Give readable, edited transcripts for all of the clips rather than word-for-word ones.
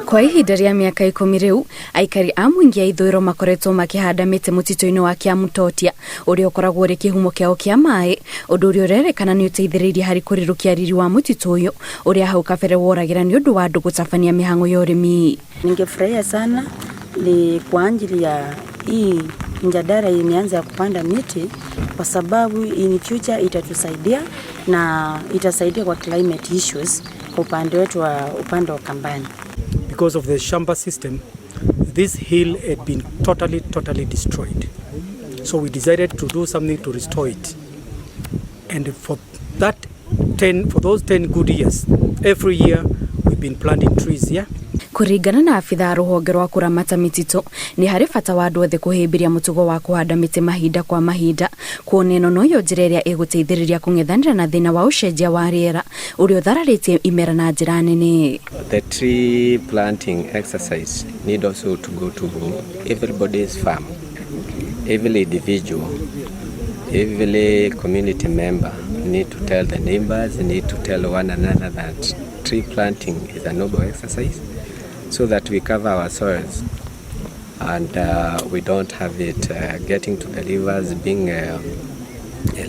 Kwa ihinda rĩa mĩaka 10 rĩu, aikari a mũingĩ a ithũĩro makoretwo makĩhanda mĩtĩ mũtitũ-inĩ wa Kĩamũtotia, ũrĩa ũkoragwo ũrĩ kĩhumo kĩao kĩa maĩ, ũndũ ũrĩa ũrerĩkana nĩ ũteithĩrĩirie harĩ kũrirũkia riri wa mũtitũ ũyũ, ũrĩa hau kabere woragĩra nĩ ũndũ wa andũ gũtabania mĩhang'o ya ũrĩmi. Ningefurahia sana ni kwa ajili ya hii mjadala imeanza ya kupanda miti, kwa sababu in future itatusaidia na itasaidia kwa climate issues kwa upande wetu wa upande wa Kambani. Because of the shamba system, this hill had been totally destroyed. So we decided to do something to restore it. And for those 10 good years, every year we've been planting trees here. Kũringana na afitha rũhonge rwa kũramata mĩtitũ, nĩ harĩ bata wa andũ othe kũhĩmbĩria mũtugo wa kũhanda mĩtĩ mahinda kwa mahinda, kuona ĩno no yo njĩra ĩrĩa ĩgũteithĩrĩria kũng'ethanĩra na thĩna wa ũcenjia wa rĩera ũrĩa ũthararĩtie imera na njĩra nene. The tree planting exercise need also to go to everybody's farm, every individual, every community member need to tell the neighbors, need to tell one another that tree planting is a noble exercise, so that we cover our soils and we don't have it getting to the rivers being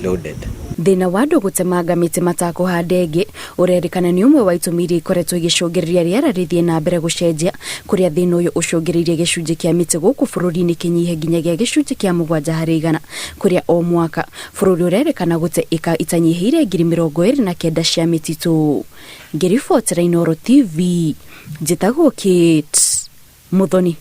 loaded. Thĩna wa andũ gũtemanga mĩtĩ matakũhanda ĩngĩ ũrerĩkana nĩ ũmwe wa itũmi iria ikoretwo igĩcũngĩrĩria rĩera rĩthiĩ na mbere gũcenjia, kũrĩa thĩna ũyũ ũcũngĩrĩirie gĩcunjĩ kĩa mĩtĩ gũkũ bũrũri-inĩ kĩnyihe nginyagia gĩcunjĩ kĩa 7%, kũrĩa o mwaka bũrũri ũrerĩkana gũte ĩka itanyihĩire 29,000 cia mĩtitũ. Ngĩribotera Inooro TV, njĩtagwo Kate Muthoni.